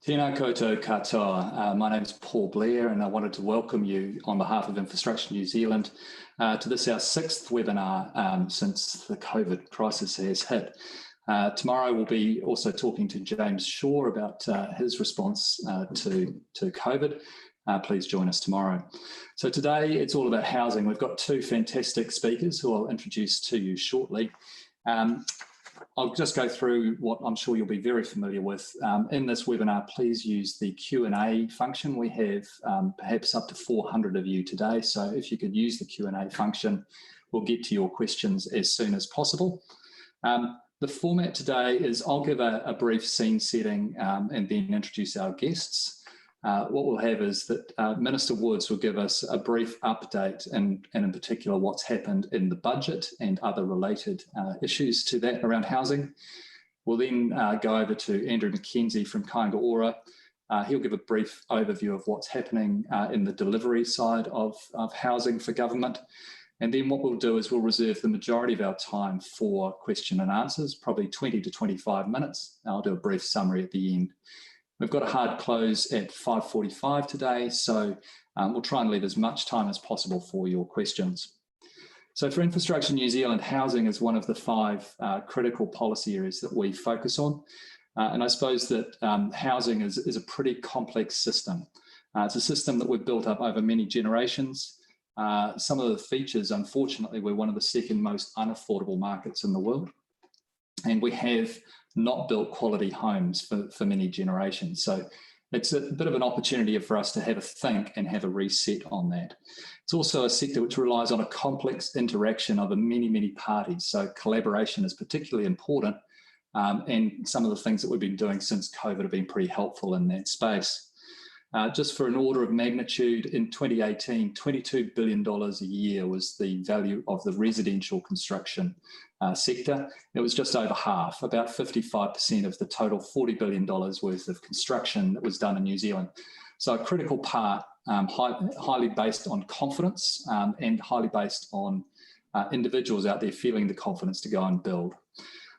Tēnā koutou katoa. My name is Paul Blair and I wanted to welcome you on behalf of Infrastructure New Zealand to this, our sixth webinar since the COVID crisis has hit. Tomorrow we'll be also talking to James Shaw about his response to COVID. Please join us tomorrow. So today it's all about housing. We've got two fantastic speakers who I'll introduce to you shortly. I'll just go through what I'm sure you'll be very familiar with. In this webinar, please use the Q&A function. We have perhaps up to 400 of you today, so if you could use the Q&A function, we'll get to your questions as soon as possible. The format today is I'll give a brief scene setting and then introduce our guests. What we'll have is that Minister Woods will give us a brief update and in particular what's happened in the budget and other related issues to that around housing. We'll then go over to Andrew McKenzie from Kāinga Ora. He'll give a brief overview of what's happening in the delivery side of housing for government. And then what we'll do is we'll reserve the majority of our time for question and answers, probably 20 to 25 minutes. I'll do a brief summary at the end. We've got a hard close at 5:45 today, so we'll try and leave as much time as possible for your questions. So for Infrastructure New Zealand, housing is one of the five critical policy areas that we focus on. And I suppose that housing is a pretty complex system. It's a system that we've built up over many generations. Some of the features, unfortunately, we're one of the second most unaffordable markets in the world. And we have not built quality homes for many generations. So it's a bit of an opportunity for us to have a think and have a reset on that. It's also a sector which relies on a complex interaction of many, many parties. So collaboration is particularly important. And some of the things that we've been doing since COVID have been pretty helpful in that space. Just for an order of magnitude, in 2018, $22 billion a year was the value of the residential construction sector. It was just over half, about 55% of the total $40 billion worth of construction that was done in New Zealand. So a critical part, highly based on confidence and highly based on individuals out there feeling the confidence to go and build.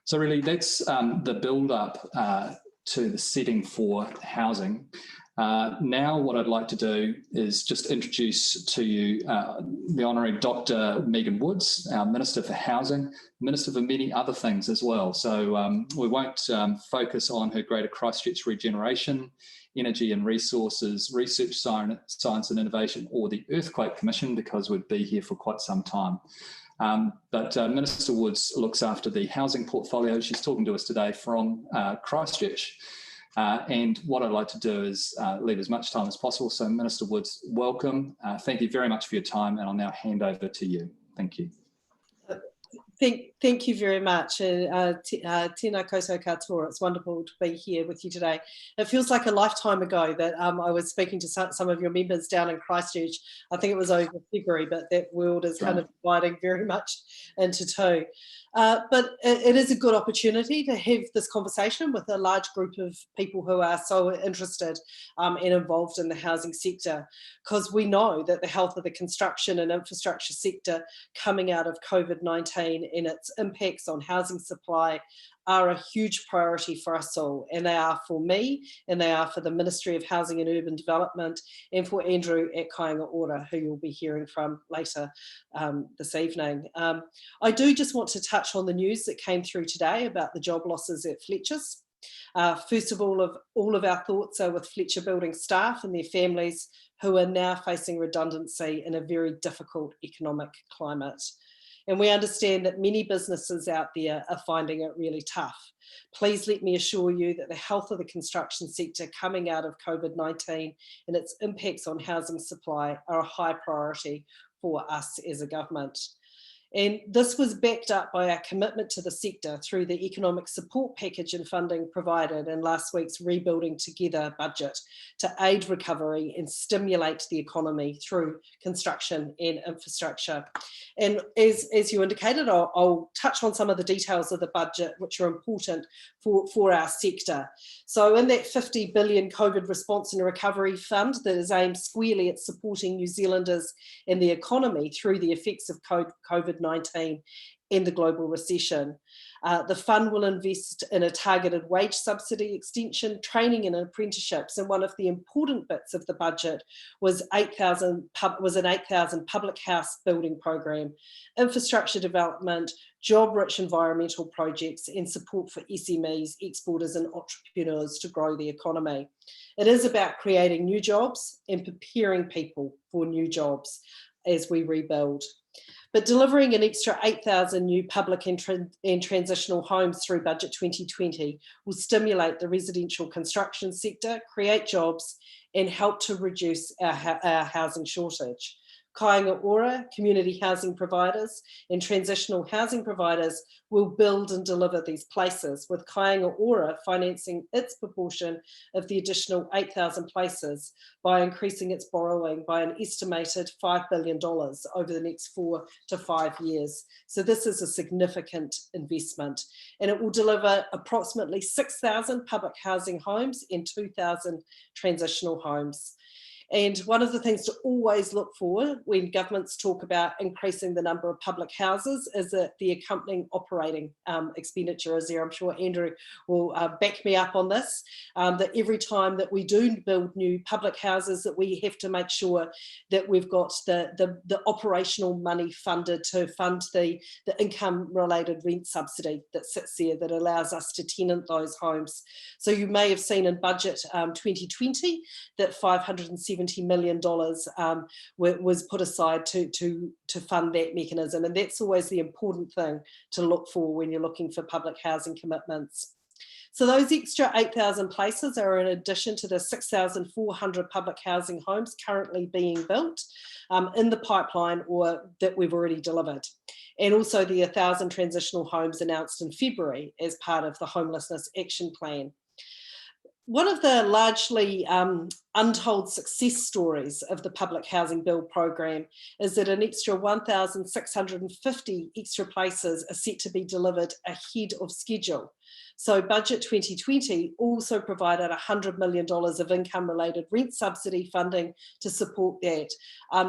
So really that's the build up to the setting for housing. Now what I'd like to do is just introduce to you the Honorary Dr. Megan Woods, our Minister for Housing, Minister for many other things as well. So we won't focus on her Greater Christchurch regeneration, energy and resources, research, science and innovation, or the Earthquake Commission, because we'd be here for quite some time. But Minister Woods looks after the housing portfolio. She's talking to us today from Christchurch. And what I'd like to do is leave as much time as possible. So Minister Woods, welcome. Thank you very much for your time, and I'll now hand over to you. Thank you. Thank you very much. Tēnā koutou katoa. It's wonderful to be here with you today. It feels like a lifetime ago that I was speaking to some of your members down in Christchurch. I think it was over February, but that world is kind of dividing very much into two. But it is a good opportunity to have this conversation with a large group of people who are so interested and involved in the housing sector, because we know that the health of the construction and infrastructure sector coming out of COVID-19 and its impacts on housing supply are a huge priority for us all, and they are for me, and they are for the Ministry of Housing and Urban Development, and for Andrew at Kāinga Ora, who you'll be hearing from later this evening. I do just want to touch on the news that came through today about the job losses at Fletcher's. First of all of our thoughts are with Fletcher Building staff and their families who are now facing redundancy in a very difficult economic climate. And we understand that many businesses out there are finding it really tough. Please let me assure you that the health of the construction sector coming out of COVID-19 and its impacts on housing supply are a high priority for us as a government. And this was backed up by our commitment to the sector through the economic support package and funding provided in last week's Rebuilding Together budget to aid recovery and stimulate the economy through construction and infrastructure. And as you indicated, I'll touch on some of the details of the budget which are important for our sector. So in that 50 billion COVID response and recovery fund that is aimed squarely at supporting New Zealanders and the economy through the effects of COVID-19 and the global recession. The fund will invest in a targeted wage subsidy extension, training and apprenticeships, and one of the important bits of the budget was an 8,000 public house building program, infrastructure development, job-rich environmental projects, and support for SMEs, exporters and entrepreneurs to grow the economy. It is about creating new jobs and preparing people for new jobs as we rebuild. But delivering an extra 8,000 new public and transitional homes through Budget 2020 will stimulate the residential construction sector, create jobs, and help to reduce our housing shortage. Kāinga Ora, community housing providers and transitional housing providers will build and deliver these places, with Kāinga Ora financing its proportion of the additional 8,000 places by increasing its borrowing by an estimated $5 billion over the next 4 to 5 years. So this is a significant investment, and it will deliver approximately 6,000 public housing homes and 2,000 transitional homes. And one of the things to always look for when governments talk about increasing the number of public houses is that the accompanying operating expenditure is there. I'm sure Andrew will back me up on this, that every time that we do build new public houses, that we have to make sure that we've got the operational money funded to fund the income related rent subsidy that sits there that allows us to tenant those homes. So you may have seen in budget 2020 that $570 million was put aside to fund that mechanism, and that's always the important thing to look for when you're looking for public housing commitments. So those extra 8,000 places are in addition to the 6,400 public housing homes currently being built in the pipeline or that we've already delivered, and also the 1,000 transitional homes announced in February as part of the Homelessness Action Plan. One of the largely untold success stories of the Public Housing Build program is that an extra 1,650 extra places are set to be delivered ahead of schedule. So Budget 2020 also provided $100 million of income-related rent subsidy funding to support that.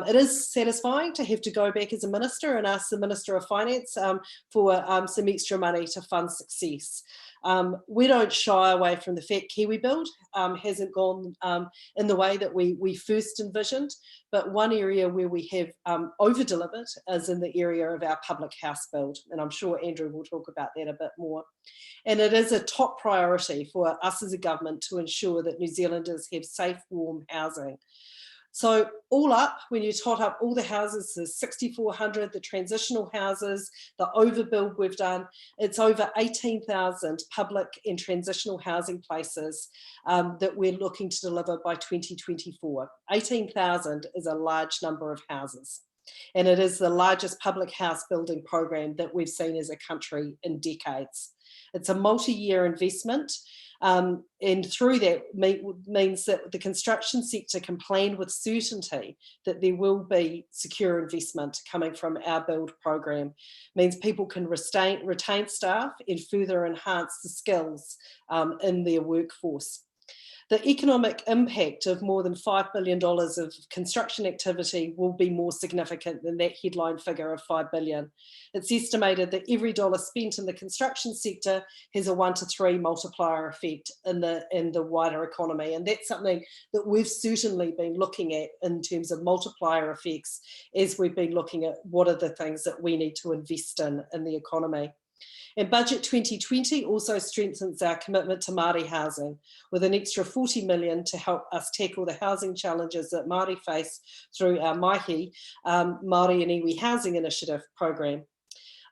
It is satisfying to have to go back as a minister and ask the Minister of Finance for some extra money to fund success. We don't shy away from the fact KiwiBuild hasn't gone in the way that we first envisioned, but one area where we have over-delivered is in the area of our public house build, and I'm sure Andrew will talk about that a bit more. And it is a top priority for us as a government to ensure that New Zealanders have safe, warm housing. So all up, when you tot up all the houses, the 6,400, the transitional houses, the overbuild we've done, it's over 18,000 public and transitional housing places that we're looking to deliver by 2024. 18,000 is a large number of houses. And it is the largest public house building program that we've seen as a country in decades. It's a multi-year investment. And through that means that the construction sector can plan with certainty that there will be secure investment coming from our build program. Means people can retain staff and further enhance the skills in their workforce. The economic impact of more than $5 billion of construction activity will be more significant than that headline figure of $5 billion. It's estimated that every dollar spent in the construction sector has a 1 to 3 multiplier effect in the wider economy. And that's something that we've certainly been looking at in terms of multiplier effects as we've been looking at what are the things that we need to invest in the economy. And Budget 2020 also strengthens our commitment to Māori housing with an extra $40 million to help us tackle the housing challenges that Māori face through our Maihi Māori and Iwi Housing Initiative program.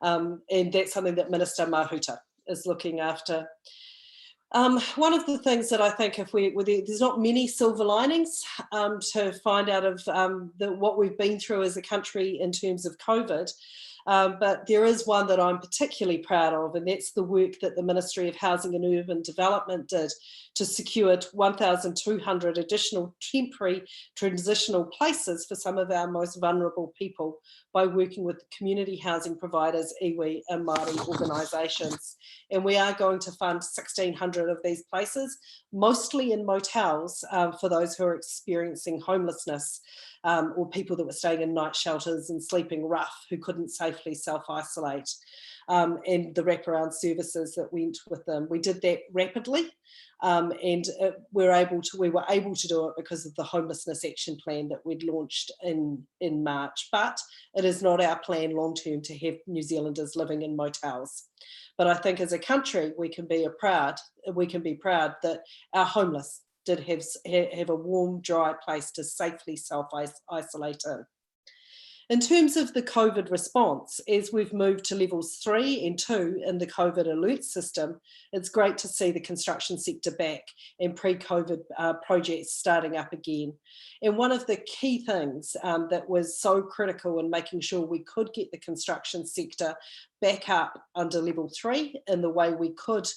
And that's something that Minister Mahuta is looking after. One of the things that I think there's not many silver linings to find out of what we've been through as a country in terms of COVID. But there is one that I'm particularly proud of, and that's the work that the Ministry of Housing and Urban Development did to secure 1,200 additional temporary transitional places for some of our most vulnerable people by working with community housing providers, iwi and Māori organisations. And we are going to fund 1,600 of these places, mostly in motels for those who are experiencing homelessness. Or people that were staying in night shelters and sleeping rough who couldn't safely self-isolate. and the wraparound services that went with them. We did that rapidly, and we were able to do it because of the homelessness action plan that we'd launched in March. But it is not our plan long term to have New Zealanders living in motels. But I think as a country we can be proud that our homeless did have a warm, dry place to safely self-isolate in. In terms of the COVID response, as we've moved to levels 3 and 2 in the COVID alert system, it's great to see the construction sector back and pre-COVID projects starting up again. And one of the key things that was so critical in making sure we could get the construction sector back up under level 3 in the way we could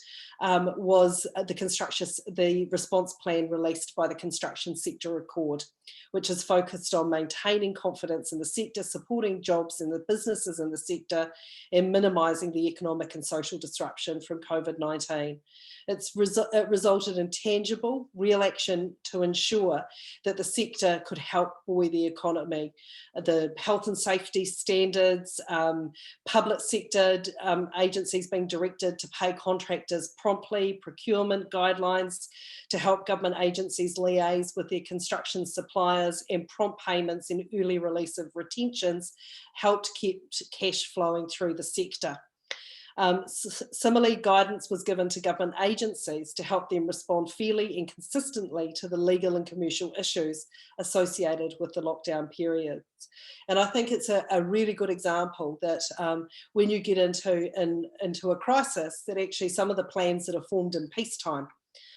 was the response plan released by the Construction Sector Accord, which is focused on maintaining confidence in the sector, supporting jobs and the businesses in the sector, and minimising the economic and social disruption from COVID-19. It resulted in tangible, real action to ensure that the sector could help buoy the economy. The health and safety standards, public sector agencies being directed to pay contractors promptly, procurement guidelines to help government agencies liaise with their construction suppliers, and prompt payments and early release of retentions helped keep cash flowing through the sector. Similarly, guidance was given to government agencies to help them respond fairly and consistently to the legal and commercial issues associated with the lockdown periods. And I think it's a really good example that when you get into a crisis, that actually some of the plans that are formed in peacetime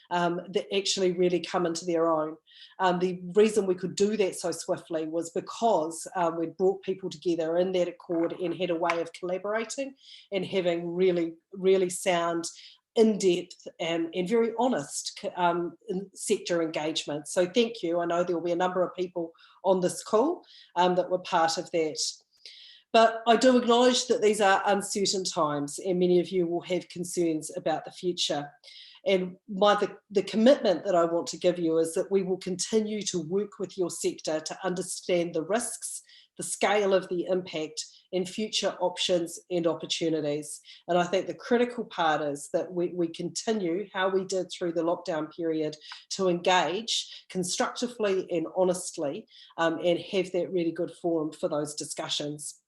that actually really come into their own. The reason we could do that so swiftly was because we brought people together in that accord and had a way of collaborating and having really, really sound, in-depth and very honest sector engagement. So thank you. I know there will be a number of people on this call that were part of that. But I do acknowledge that these are uncertain times and many of you will have concerns about the future. And the commitment that I want to give you is that we will continue to work with your sector to understand the risks, the scale of the impact, and future options and opportunities. And I think the critical part is that we continue how we did through the lockdown period to engage constructively and honestly and have that really good forum for those discussions.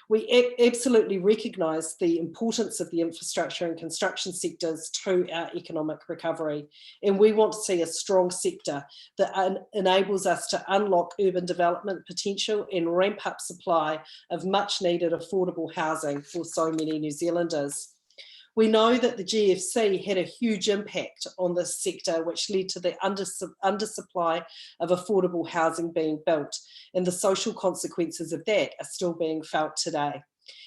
We absolutely recognise the importance of the infrastructure and construction sectors to our economic recovery, and we want to see a strong sector that enables us to unlock urban development potential and ramp up supply of much needed affordable housing for so many New Zealanders. We know that the GFC had a huge impact on this sector, which led to the undersupply of affordable housing being built, and the social consequences of that are still being felt today.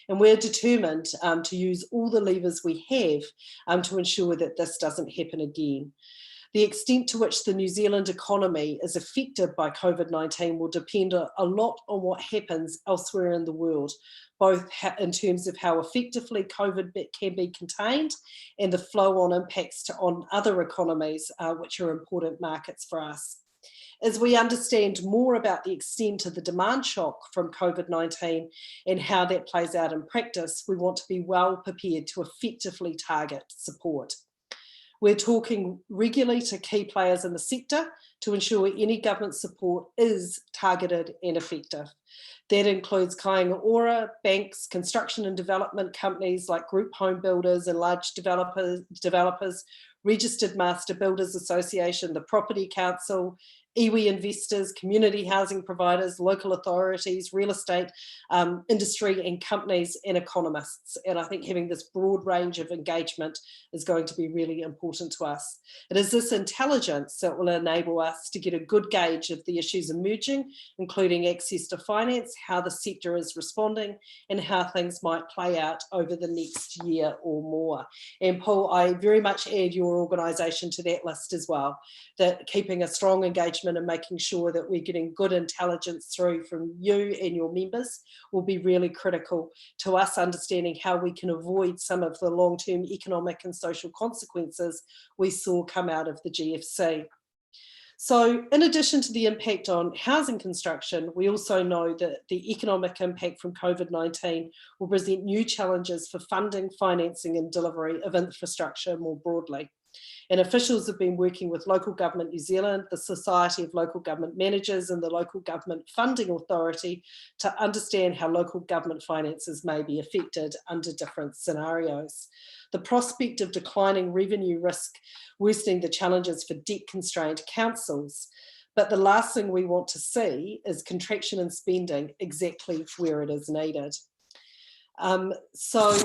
And we're determined to use all the levers we have to ensure that this doesn't happen again. The extent to which the New Zealand economy is affected by COVID-19 will depend a lot on what happens elsewhere in the world, both in terms of how effectively COVID can be contained and the flow-on impacts on other economies, which are important markets for us. As we understand more about the extent of the demand shock from COVID-19 and how that plays out in practice, we want to be well prepared to effectively target support. We're talking regularly to key players in the sector to ensure any government support is targeted and effective. That includes Kāinga Ora, banks, construction and development companies like group home builders and large developers, Registered Master Builders Association, the Property Council, iwi investors, community housing providers, local authorities, real estate industry and companies and economists. And I think having this broad range of engagement is going to be really important to us. It is this intelligence that will enable us to get a good gauge of the issues emerging, including access to finance, how the sector is responding, and how things might play out over the next year or more. And Paul, I very much add your organisation to that list as well, that keeping a strong engagement and making sure that we're getting good intelligence through from you and your members will be really critical to us understanding how we can avoid some of the long-term economic and social consequences we saw come out of the GFC. So in addition to the impact on housing construction, we also know that the economic impact from COVID-19 will present new challenges for funding, financing and delivery of infrastructure more broadly. And officials have been working with Local Government New Zealand, the Society of Local Government Managers and the Local Government Funding Authority to understand how local government finances may be affected under different scenarios. The prospect of declining revenue risk worsening the challenges for debt-constrained councils. But the last thing we want to see is contraction in spending exactly where it is needed. So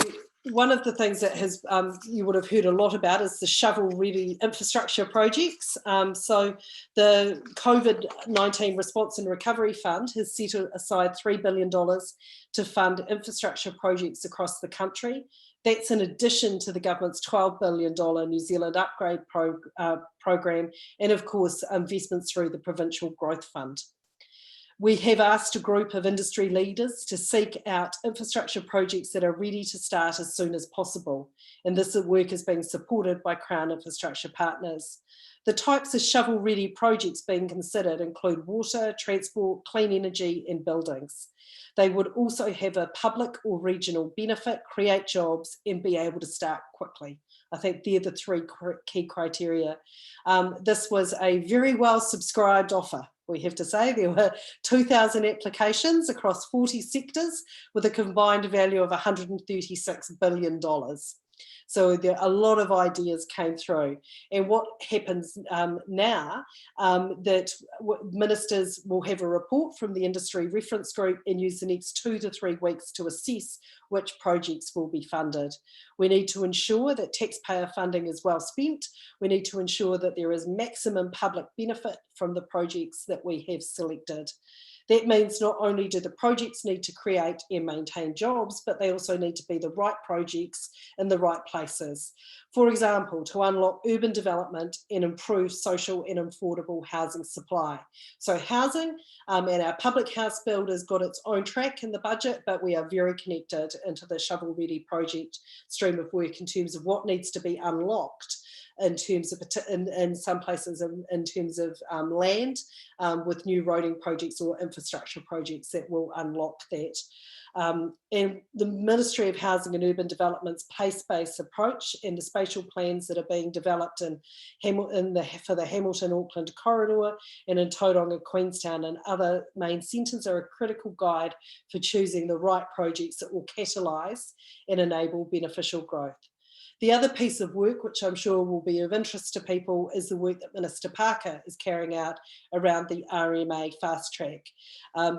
one of the things that has you would have heard a lot about is the shovel-ready infrastructure projects. So the COVID-19 Response and Recovery Fund has set aside $3 billion to fund infrastructure projects across the country. That's in addition to the government's $12 billion New Zealand Upgrade program and of course investments through the Provincial Growth Fund. We have asked a group of industry leaders to seek out infrastructure projects that are ready to start as soon as possible. And this work is being supported by Crown Infrastructure Partners. The types of shovel-ready projects being considered include water, transport, clean energy and buildings. They would also have a public or regional benefit, create jobs and be able to start quickly. I think they're the three key criteria. This was a very well subscribed offer. We have to say there were 2,000 applications across 40 sectors with a combined value of $136 billion. So a lot of ideas came through. And what happens now, that ministers will have a report from the industry reference group and use the next 2 to 3 weeks to assess which projects will be funded. We need to ensure that taxpayer funding is well spent. We need to ensure that there is maximum public benefit from the projects that we have selected. That means not only do the projects need to create and maintain jobs, but they also need to be the right projects in the right places. For example, to unlock urban development and improve social and affordable housing supply. So housing and our public house build has got its own track in the budget, but we are very connected into the shovel-ready project stream of work in terms of what needs to be unlocked in terms of, in some places in terms of land with new roading projects or infrastructure projects that will unlock that. And the Ministry of Housing and Urban Development's place-based approach and the spatial plans that are being developed for the Hamilton-Auckland corridor and in Tauranga, Queenstown and other main centres are a critical guide for choosing the right projects that will catalyse and enable beneficial growth. The other piece of work, which I'm sure will be of interest to people, is the work that Minister Parker is carrying out around the RMA fast track.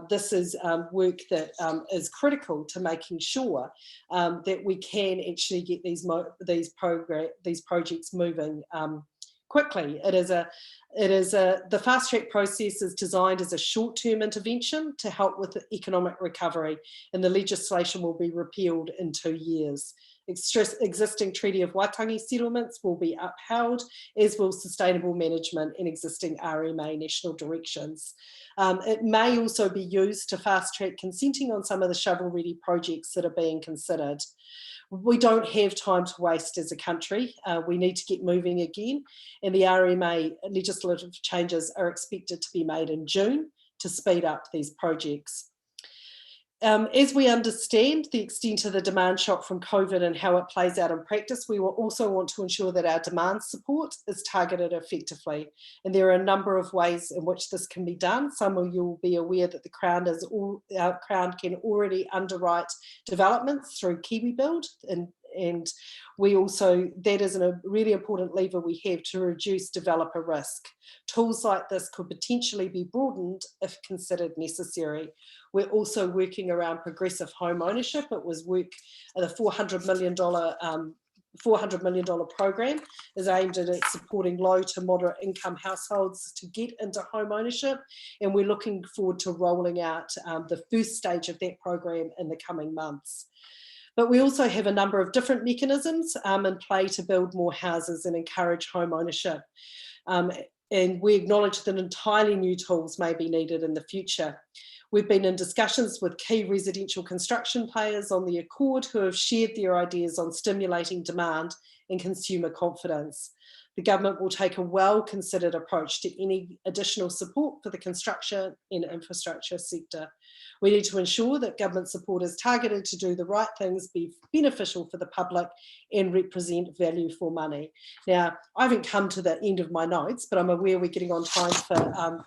This is work that is critical to making sure that we can actually get these projects moving quickly. The fast track process is designed as a short-term intervention to help with the economic recovery, and the legislation will be repealed in 2 years. Existing Treaty of Waitangi settlements will be upheld, as will sustainable management and existing RMA national directions. It may also be used to fast-track consenting on some of the shovel-ready projects that are being considered. We don't have time to waste as a country. We need to get moving again, and the RMA legislative changes are expected to be made in June to speed up these projects. As we understand the extent of the demand shock from COVID and how it plays out in practice, we will also want to ensure that our demand support is targeted effectively. And there are a number of ways in which this can be done. Some of you will be aware that the Crown can already underwrite developments through KiwiBuild, and we also, that is a really important lever we have to reduce developer risk. Tools like this could potentially be broadened if considered necessary. We're also working around progressive home ownership. It was work, the $400 million program is aimed at supporting low to moderate income households to get into home ownership, and we're looking forward to rolling out the first stage of that program in the coming months. But we also have a number of different mechanisms in play to build more houses and encourage home ownership. And we acknowledge that entirely new tools may be needed in the future. We've been in discussions with key residential construction players on the Accord who have shared their ideas on stimulating demand and consumer confidence. The government will take a well-considered approach to any additional support for the construction and infrastructure sector. We need to ensure that government support is targeted to do the right things, be beneficial for the public, and represent value for money. Now, I haven't come to the end of my notes, but I'm aware we're getting on time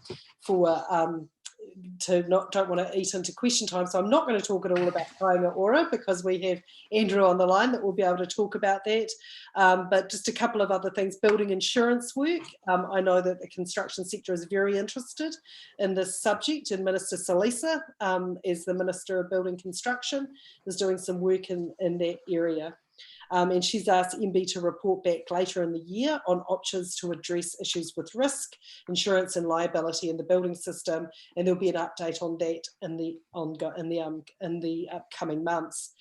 don't want to eat into question time, so I'm not going to talk at all about Kāinga Ora because we have Andrew on the line that will be able to talk about that. But just a couple of other things. Building insurance work. I know that the construction sector is very interested in this subject, and Minister Salisa, as the Minister of Building Construction, is doing some work in that area. And she's asked MB to report back later in the year on options to address issues with risk, insurance and liability in the building system, and there'll be an update on that in the upcoming months.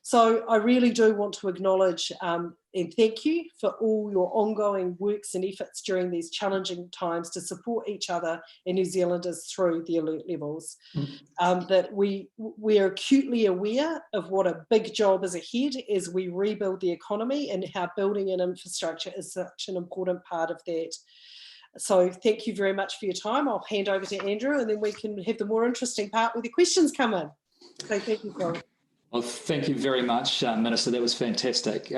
So I really do want to acknowledge and thank you for all your ongoing works and efforts during these challenging times to support each other and New Zealanders through the alert levels. That we are acutely aware of what a big job is ahead as we rebuild the economy, and how building and infrastructure is such an important part of that. So thank you very much for your time. I'll hand over to Andrew, and then we can have the more interesting part where the questions come in. So thank you, Paul. Well, thank you very much, Minister. That was fantastic.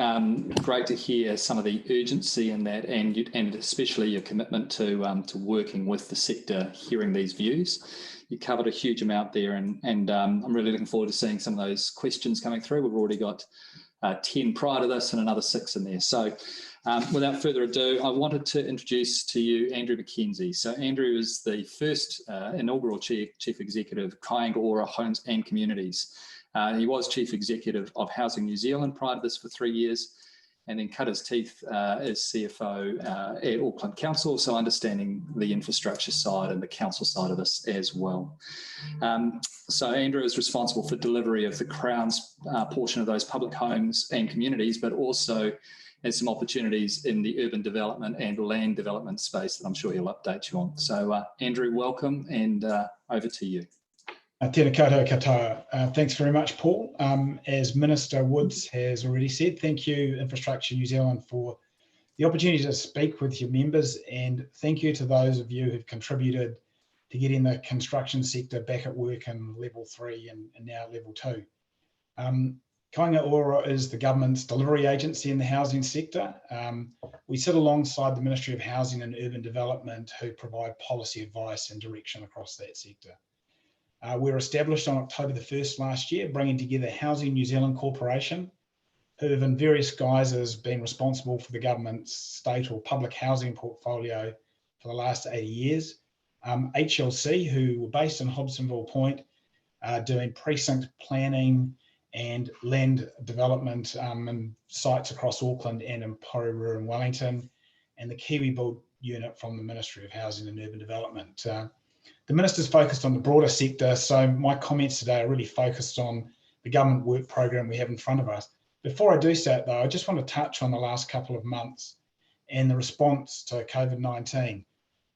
Great to hear some of the urgency in that, and especially your commitment to working with the sector, hearing these views. You covered a huge amount there, and I'm really looking forward to seeing some of those questions coming through. We've already got 10 prior to this and another 6 in there. So without further ado, I wanted to introduce to you Andrew McKenzie. So Andrew is the first inaugural Chief Executive of Kāinga Ora Homes and Communities. He was Chief Executive of Housing New Zealand prior to this for 3 years, and then cut his teeth as CFO at Auckland Council, so understanding the infrastructure side and the council side of this as well. So Andrew is responsible for delivery of the Crown's portion of those public homes and communities, but also has some opportunities in the urban development and land development space that I'm sure he'll update you on. So Andrew, welcome, and over to you. Tēnā koutou katoa. Thanks very much, Paul. As Minister Woods has already said, thank you, Infrastructure New Zealand, for the opportunity to speak with your members, and thank you to those of you who've contributed to getting the construction sector back at work in level 3 and now level 2. Kāinga Ora is the government's delivery agency in the housing sector. We sit alongside the Ministry of Housing and Urban Development, who provide policy advice and direction across that sector. We were established on October the 1st last year, bringing together Housing New Zealand Corporation, who have in various guises been responsible for the government's state or public housing portfolio for the last 80 years. HLC, who were based in Hobsonville Point, doing precinct planning and land development in sites across Auckland and in Porirua and Wellington, and the Kiwi Build unit from the Ministry of Housing and Urban Development. The Minister's focused on the broader sector, so my comments today are really focused on the government work program we have in front of us. Before I do so, though, I just want to touch on the last couple of months and the response to COVID-19.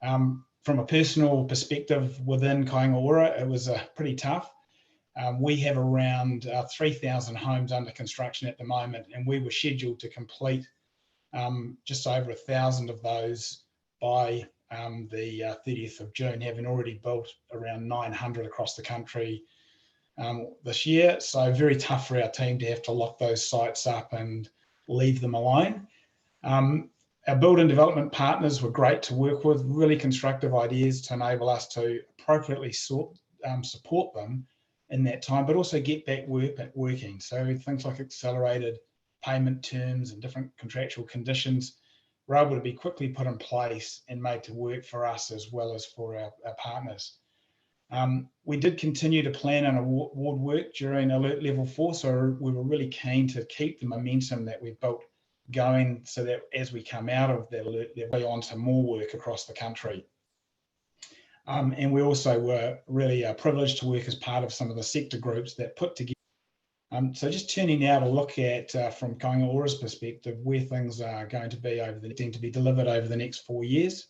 From a personal perspective within Kāinga Ora, it was pretty tough. We have around 3,000 homes under construction at the moment, and we were scheduled to complete just over 1,000 of those by the 30th of June, having already built around 900 across the country this year. So very tough for our team to have to lock those sites up and leave them alone. Our build and development partners were great to work with, really constructive ideas to enable us to appropriately support them in that time, but also get back working. So things like accelerated payment terms and different contractual conditions were able to be quickly put in place and made to work for us as well as for our partners. We did continue to plan and award work during Alert Level 4, so we were really keen to keep the momentum that we built going, so that as we come out of that alert level, on to more work across the country. And we also were really privileged to work as part of some of the sector groups that put together. So just turning now to look at, from Kāinga Ora's perspective, where things are going to be to be delivered over the next 4 years.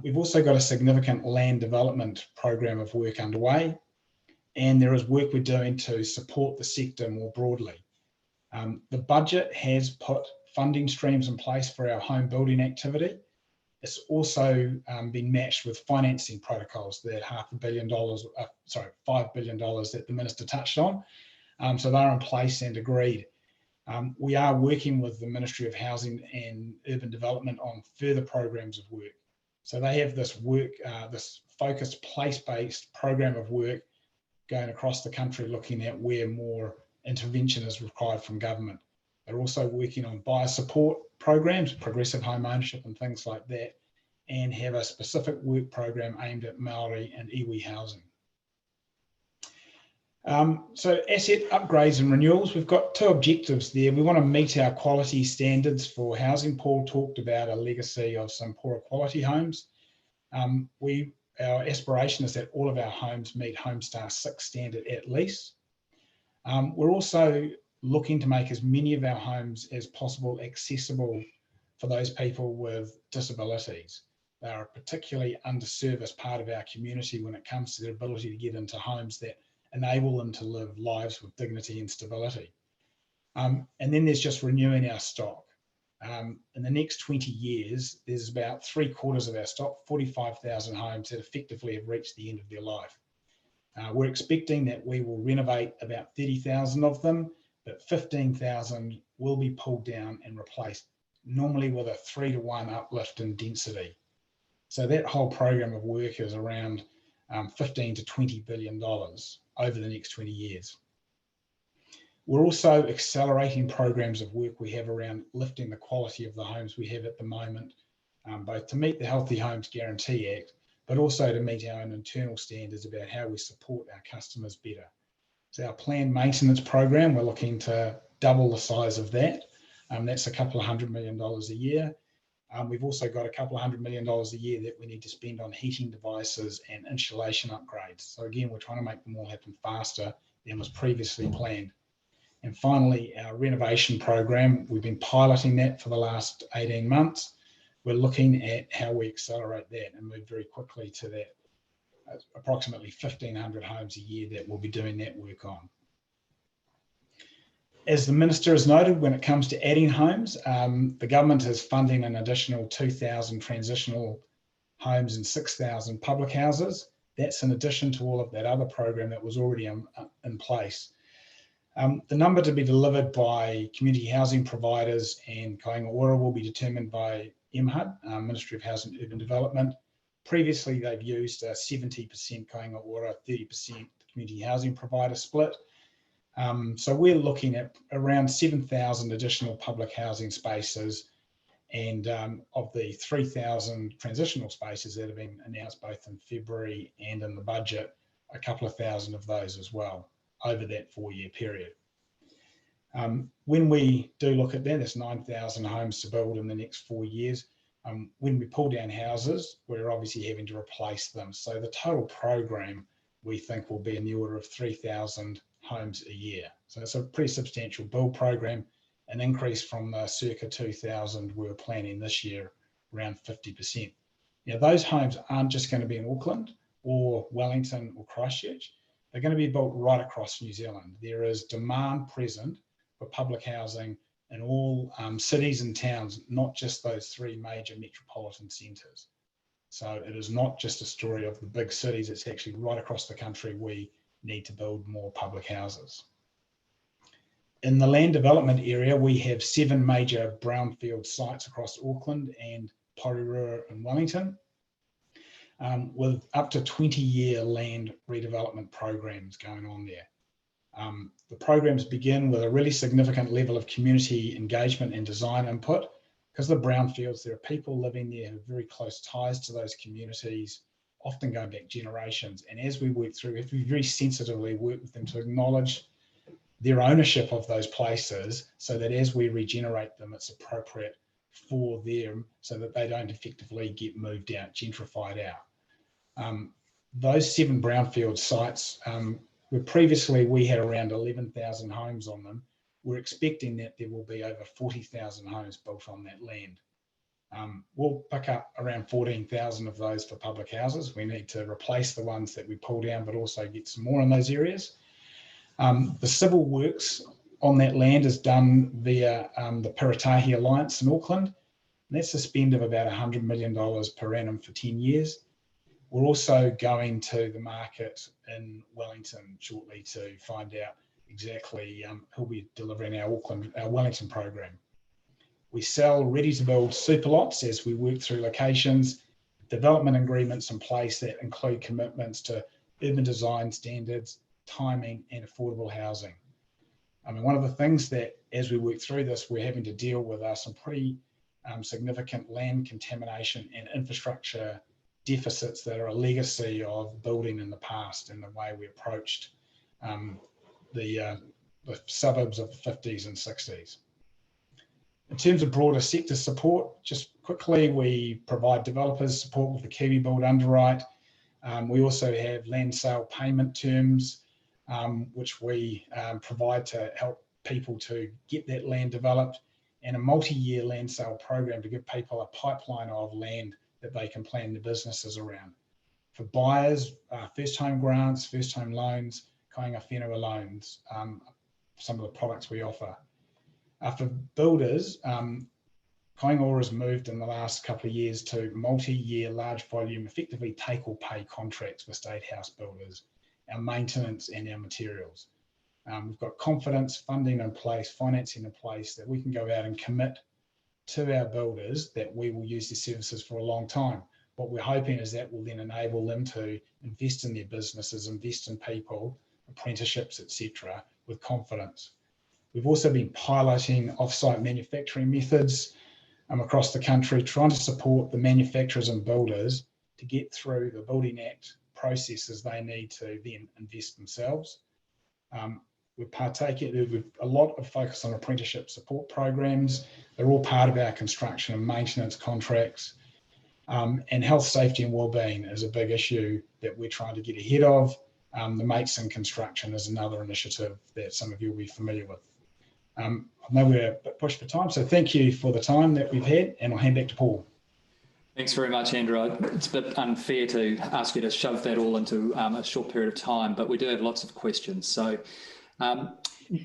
We've also got a significant land development program of work underway, and there is work we're doing to support the sector more broadly. The budget has put funding streams in place for our home building activity. It's also been matched with financing protocols, that $500 million that the Minister touched on. So they're in place and agreed. We are working with the Ministry of Housing and Urban Development on further programs of work. So they have this work, this focused place-based program of work going across the country, looking at where more intervention is required from government. They're also working on buyer support programs, progressive home ownership and things like that, and have a specific work program aimed at Maori and iwi housing. So asset upgrades and renewals, we've got two objectives there. We want to meet our quality standards for housing. Paul talked about a legacy of some poorer quality homes. Our aspiration is that all of our homes meet Homestar 6 standard at least. We're also looking to make as many of our homes as possible accessible for those people with disabilities. They are a particularly underserviced part of our community when it comes to their ability to get into homes that enable them to live lives with dignity and stability. And then there's just renewing our stock. In the next 20 years, there's about 3/4 of our stock, 45,000 homes that effectively have reached the end of their life. We're expecting that we will renovate about 30,000 of them, but 15,000 will be pulled down and replaced, normally with a 3-to-1 uplift in density. So that whole program of work is around $15 to $20 billion over the next 20 years. We're also accelerating programs of work we have around lifting the quality of the homes we have at the moment, both to meet the Healthy Homes Guarantee Act, but also to meet our own internal standards about how we support our customers better. So our planned maintenance program, we're looking to double the size of that. That's a couple of $100 million a year. We've also got a couple of $100 million a year that we need to spend on heating devices and insulation upgrades. So again, we're trying to make them all happen faster than was previously planned. And finally, our renovation program, we've been piloting that for the last 18 months. We're looking at how we accelerate that and move very quickly to that approximately 1,500 homes a year that we'll be doing that work on. As the Minister has noted, when it comes to adding homes, the government is funding an additional 2,000 transitional homes and 6,000 public houses. That's in addition to all of that other program that was already in place. The number to be delivered by community housing providers and Kāinga Ora will be determined by MHUD, Ministry of Housing and Urban Development. Previously, they've used a 70% Kāinga Ora, 30% community housing provider split. So we're looking at around 7,000 additional public housing spaces, and of the 3,000 transitional spaces that have been announced both in February and in the budget, a couple of thousand of those as well over that 4-year period. When we do look at that, there's 9,000 homes to build in the next 4 years. When we pull down houses, we're obviously having to replace them. So the total program, we think, will be in the order of 3,000 homes a year. So it's a pretty substantial build program, an increase from the circa 2,000 we were planning this year, around 50%. Now, those homes aren't just going to be in Auckland or Wellington or Christchurch. They're going to be built right across New Zealand. There is demand present for public housing in all cities and towns, not just those 3 major metropolitan centres. So it is not just a story of the big cities, it's actually right across the country we need to build more public houses. In the land development area, we have 7 major brownfield sites across Auckland and Porirua and Wellington, with up to 20-year land redevelopment programs going on there. The programs begin with a really significant level of community engagement and design input. Because the brownfields, there are people living there who have very close ties to those communities, often going back generations. And as we work through, we have to be very sensitively work with them to acknowledge their ownership of those places, so that as we regenerate them, it's appropriate for them, so that they don't effectively get moved out, gentrified out. Those 7 brownfield sites, where previously we had around 11,000 homes on them, we're expecting that there will be over 40,000 homes built on that land. We'll pick up around 14,000 of those for public houses. We need to replace the ones that we pull down, but also get some more in those areas. The civil works on that land is done via the Piratahi Alliance in Auckland. And that's a spend of about $100 million per annum for 10 years. We're also going to the market in Wellington shortly to find out exactly who'll be delivering our Wellington program. We sell ready-to-build super lots as we work through locations, development agreements in place that include commitments to urban design standards, timing, and affordable housing. I mean, one of the things that as we work through this, we're having to deal with are some pretty significant land contamination and infrastructure deficits that are a legacy of building in the past and the way we approached the suburbs of the 50s and 60s. In terms of broader sector support, just quickly, we provide developers support with the Kiwi Build underwrite. We also have land sale payment terms, which we provide to help people to get that land developed, and a multi-year land sale program to give people a pipeline of land that they can plan their businesses around. For buyers, first home grants, first home loans, kainga whenua loans, some of the products we offer. For builders, Kainga has moved in the last couple of years to multi-year large volume, effectively take or pay contracts with state house builders, our maintenance and our materials. We've got confidence, funding in place, financing in place that we can go out and commit to our builders that we will use their services for a long time. What we're hoping is that will then enable them to invest in their businesses, invest in people, apprenticeships, etc., with confidence. We've also been piloting off-site manufacturing methods across the country, trying to support the manufacturers and builders to get through the Building Act processes they need to then invest themselves. We're partaking with a lot of focus on apprenticeship support programs. They're all part of our construction and maintenance contracts. And health, safety and wellbeing is a big issue that we're trying to get ahead of. The Mates in Construction is another initiative that some of you will be familiar with. I know we're a bit pushed for time, so thank you for the time that we've had, and I'll hand back to Paul. Thanks very much, Andrew. It's a bit unfair to ask you to shove that all into a short period of time, but we do have lots of questions. So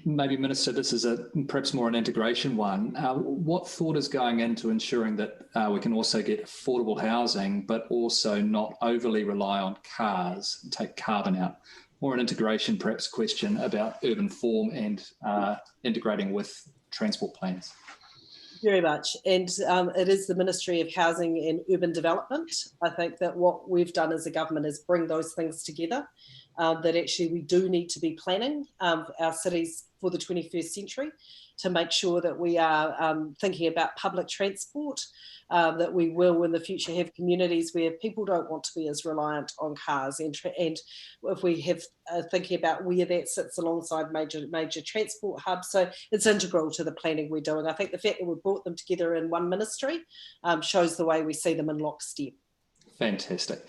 maybe, Minister, this is perhaps more an integration one. What thought is going into ensuring that we can also get affordable housing, but also not overly rely on cars and take carbon out? More an integration, perhaps, question about urban form and integrating with transport plans. Very much. And it is the Ministry of Housing and Urban Development. I think that what we've done as a government is bring those things together, that actually we do need to be planning our cities for the 21st century to make sure that we are thinking about public transport, that we will in the future have communities where people don't want to be as reliant on cars, and if we have thinking about where that sits alongside major transport hubs. So it's integral to the planning we do, and I think the fact that we brought them together in one ministry shows the way we see them in lockstep. Fantastic.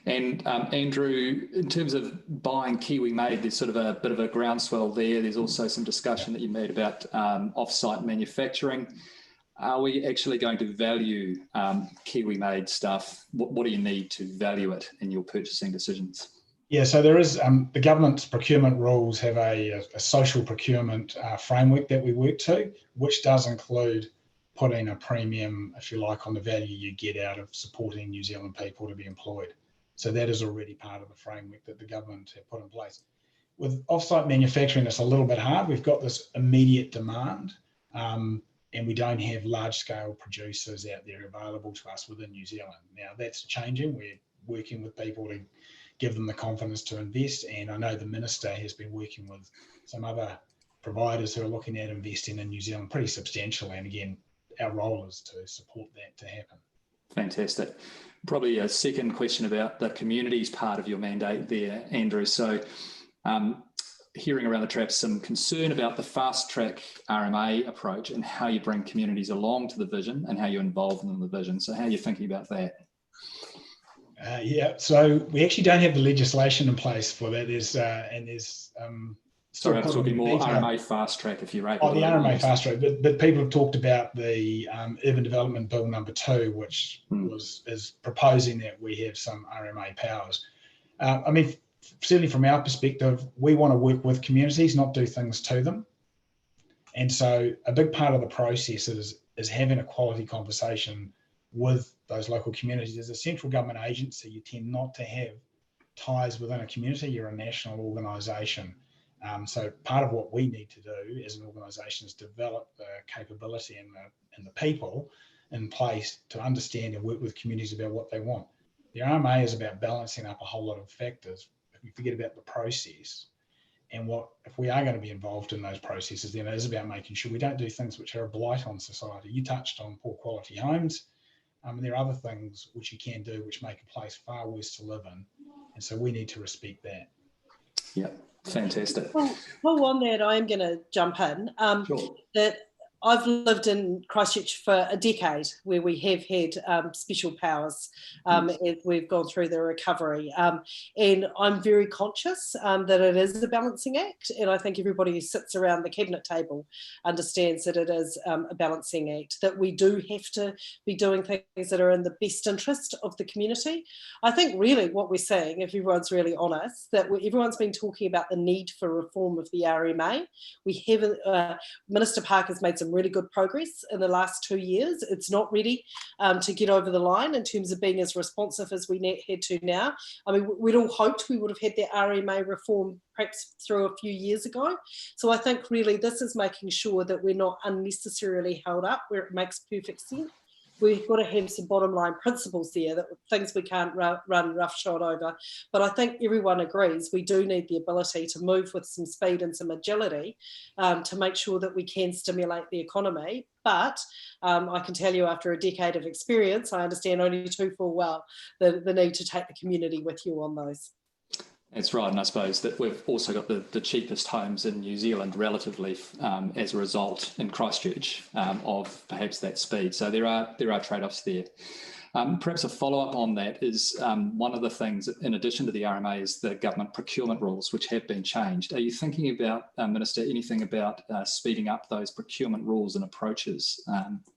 And Andrew, in terms of buying Kiwi made, there's sort of a bit of a groundswell there. There's also some discussion that you made about off-site manufacturing. Are we actually going to value Kiwi made stuff? What do you need to value it in your purchasing decisions? Yeah, so there is, the government's procurement rules have a social procurement framework that we work to, which does include putting a premium, if you like, on the value you get out of supporting New Zealand people to be employed. So that is already part of the framework that the government have put in place. With off-site manufacturing, it's a little bit hard. We've got this immediate demand, and we don't have large-scale producers out there available to us within New Zealand. Now, that's changing. We're working with people to give them the confidence to invest, and I know the Minister has been working with some other providers who are looking at investing in New Zealand pretty substantially, and again, our role is to support that to happen. Fantastic. Probably a second question about the communities part of your mandate there, Andrew. So hearing around the traps some concern about the fast track RMA approach and how you bring communities along to the vision and how you involve them in the vision. So how are you thinking about that? Yeah, so we actually don't have the legislation in place for that. Sorry, I was talking more RMA fast track, if you're able. Oh, the RMA fast track, but people have talked about the Urban Development Bill number 2, which is proposing that we have some RMA powers. I mean, certainly from our perspective, we want to work with communities, not do things to them. And so a big part of the process is having a quality conversation with those local communities. As a central government agency, you tend not to have ties within a community. You're a national organisation. So part of what we need to do as an organisation is develop the capability and the people in place to understand and work with communities about what they want. The RMA is about balancing up a whole lot of factors. If we forget about the process, and if we are going to be involved in those processes, then it is about making sure we don't do things which are a blight on society. You touched on poor quality homes. And there are other things which you can do which make a place far worse to live in. And so we need to respect that. Yeah, fantastic. Well, on that, I am going to jump in. Sure. That I've lived in Christchurch for a decade, where we have had special powers as we've gone through the recovery. And I'm very conscious that it is a balancing act. And I think everybody who sits around the cabinet table understands that it is a balancing act, that we do have to be doing things that are in the best interest of the community. I think really what we're saying, if everyone's really honest, that everyone's been talking about the need for reform of the RMA. We haven't, Minister Parker's made some really good progress in the last 2 years. It's not ready to get over the line in terms of being as responsive as we had to now. I mean, we'd all hoped we would have had the RMA reform perhaps through a few years ago. So I think really this is making sure that we're not unnecessarily held up where it makes perfect sense. We've got to have some bottom line principles there, that things we can't run roughshod over. But I think everyone agrees we do need the ability to move with some speed and some agility to make sure that we can stimulate the economy. But I can tell you, after a decade of experience, I understand only too full well the need to take the community with you on those. That's right, and I suppose that we've also got the cheapest homes in New Zealand relatively as a result in Christchurch of perhaps that speed. So there are trade-offs there. Perhaps a follow-up on that is one of the things, in addition to the RMA, is the government procurement rules, which have been changed. Are you thinking about, Minister, anything about speeding up those procurement rules and approaches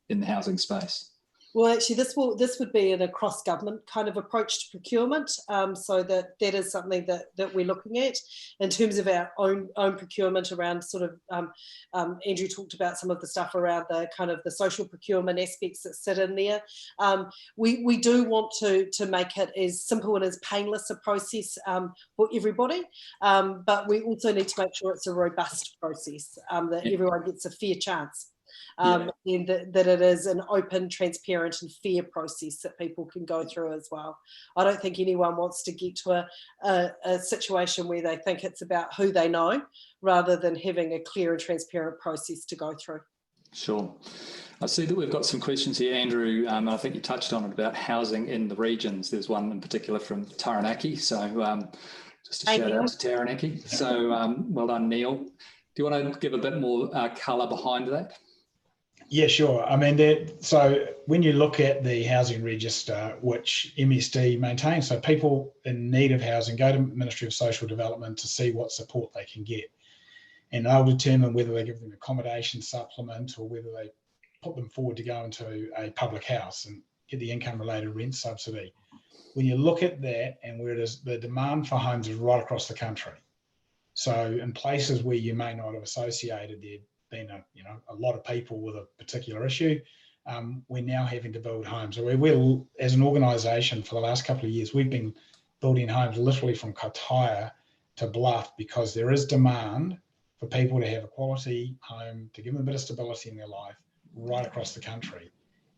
in the housing space? Well, actually, this would be an across government kind of approach to procurement. So that is something that we're looking at in terms of our own procurement around sort of. Andrew talked about some of the stuff around the kind of the social procurement aspects that sit in there. We do want to make it as simple and as painless a process for everybody, but we also need to make sure it's a robust process, that everyone gets a fair chance. And that it is an open, transparent and fair process that people can go through as well. I don't think anyone wants to get to a situation where they think it's about who they know rather than having a clear and transparent process to go through. Sure. I see that we've got some questions here, Andrew. I think you touched on it about housing in the regions. There's one in particular from Taranaki. So just a shout out to Taranaki. So well done, Neil. Do you want to give a bit more colour behind that? Yeah, sure. I mean, so when you look at the housing register, which MSD maintains, so people in need of housing go to Ministry of Social Development to see what support they can get. And they'll determine whether they give them accommodation supplement or whether they put them forward to go into a public house and get the income-related rent subsidy. When you look at that and where it is, the demand for homes is right across the country. So in places where you may not have associated there been a lot of people with a particular issue, we're now having to build homes. So we're as an organisation for the last couple of years, we've been building homes literally from Kataia to Bluff because there is demand for people to have a quality home, to give them a bit of stability in their life right across the country.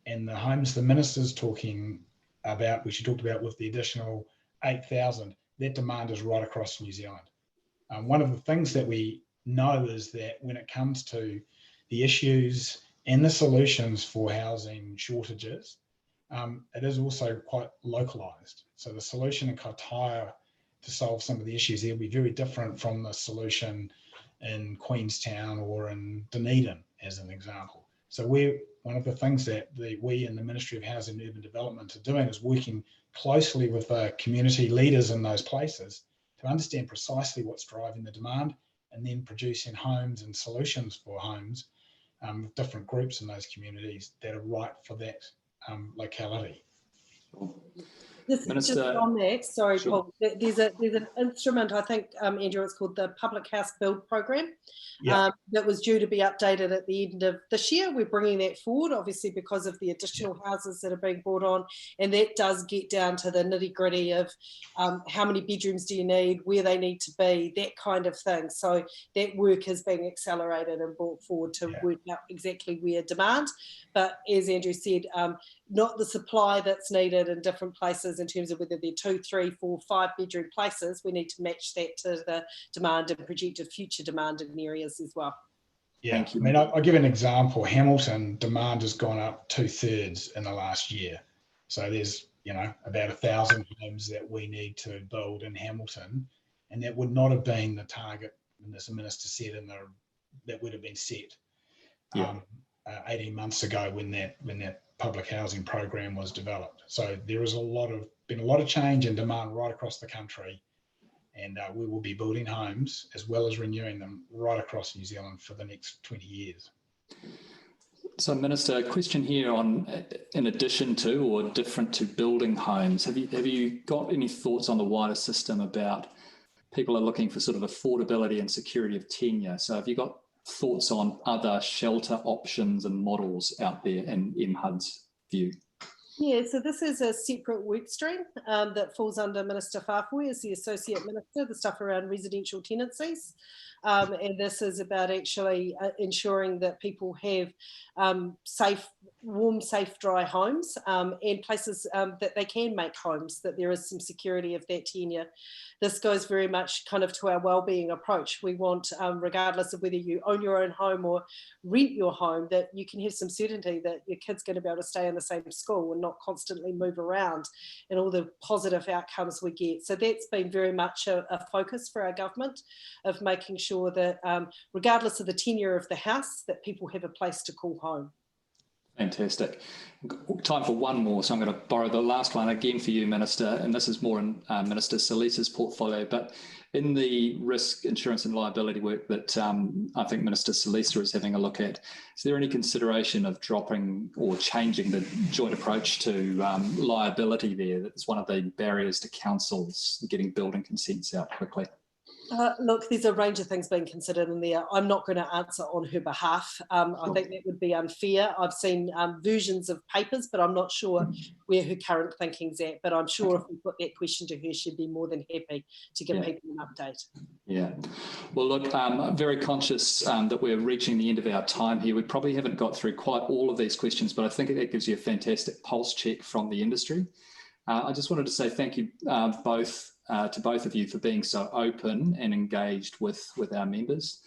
And the homes the minister's talking about, which you talked about with the additional 8,000, that demand is right across New Zealand. One of the things that we know is that when it comes to the issues and the solutions for housing shortages, it is also quite localised. So the solution in Kataia to solve some of the issues there will be very different from the solution in Queenstown or in Dunedin, as an example. So one of the things that we in the Ministry of Housing and Urban Development are doing is working closely with the community leaders in those places to understand precisely what's driving the demand, and then producing homes and solutions for homes with different groups in those communities that are right for that locality. Just Minister, on that, sorry, sure. Paul. There's an instrument, I think, Andrew, it's called the Public House Build Program. Yeah. That was due to be updated at the end of this year. We're bringing that forward, obviously, because of the additional houses that are being brought on, and that does get down to the nitty-gritty of how many bedrooms do you need, where they need to be, that kind of thing. So that work is being accelerated and brought forward to work out exactly where demand. But as Andrew said, not the supply that's needed in different places in terms of whether they're 2, 3, 4, 5 bedroom places. We need to match that to the demand and projected future demand in areas as well. Yeah, I mean, I'll give an example. Hamilton demand has gone up 2/3 in the last year. So there's, about 1,000 homes that we need to build in Hamilton, and that would not have been the target, as the minister said, that would have been set 18 months ago when that public housing program was developed. So there is been a lot of change and demand right across the country, and we will be building homes as well as renewing them right across New Zealand for the next 20 years. So, Minister, a question here on, in addition to or different to building homes, have you got any thoughts on the wider system about people are looking for sort of affordability and security of tenure? So have you got thoughts on other shelter options and models out there in MHUD's view? Yeah, so this is a separate work stream that falls under Minister Whāpoi as the Associate Minister, the stuff around residential tenancies. And this is about actually ensuring that people have safe, warm, safe, dry homes and places that they can make homes, that there is some security of that tenure. This goes very much kind of to our wellbeing approach. We want, regardless of whether you own your own home or rent your home, that you can have some certainty that your kid's going to be able to stay in the same school and not constantly move around, and all the positive outcomes we get. So that's been very much a focus for our government, of making sure that regardless of the tenure of the house, that people have a place to call home. Fantastic. Time for one more, so I'm going to borrow the last one again for you, Minister, and this is more in Minister Salisa's portfolio, but in the risk, insurance and liability work that I think Minister Salisa is having a look at, is there any consideration of dropping or changing the joint approach to liability there? That's one of the barriers to councils getting building consents out quickly. Look, there's a range of things being considered in there. I'm not going to answer on her behalf. I think that would be unfair. I've seen versions of papers, but I'm not sure where her current thinking's at. But I'm sure if we put that question to her, she'd be more than happy to give people an update. Yeah. Well, look, I'm very conscious that we're reaching the end of our time here. We probably haven't got through quite all of these questions, but I think that gives you a fantastic pulse check from the industry. I just wanted to say thank you to both of you for being so open and engaged with our members.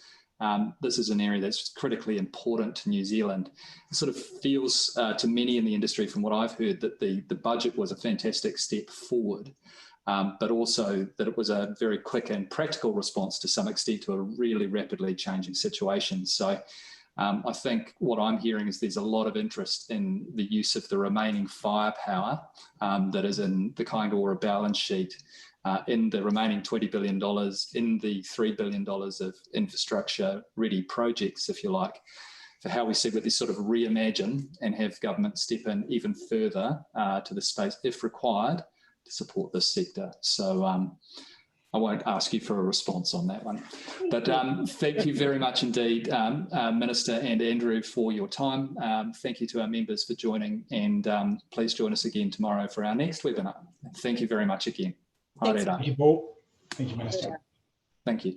This is an area that's critically important to New Zealand. It sort of feels to many in the industry, from what I've heard, that the budget was a fantastic step forward, but also that it was a very quick and practical response to some extent to a really rapidly changing situation. So I think what I'm hearing is there's a lot of interest in the use of the remaining firepower that is in the Kaingaora balance sheet, in the remaining $20 billion, in the $3 billion of infrastructure ready projects, if you like, for how we see with this sort of reimagine and have government step in even further to the space, if required, to support this sector. So I won't ask you for a response on that one. But thank you very much indeed, Minister and Andrew, for your time. Thank you to our members for joining, and please join us again tomorrow for our next webinar. Thank you very much again. Thank you, Paul. Thank you, Minister. Thank you.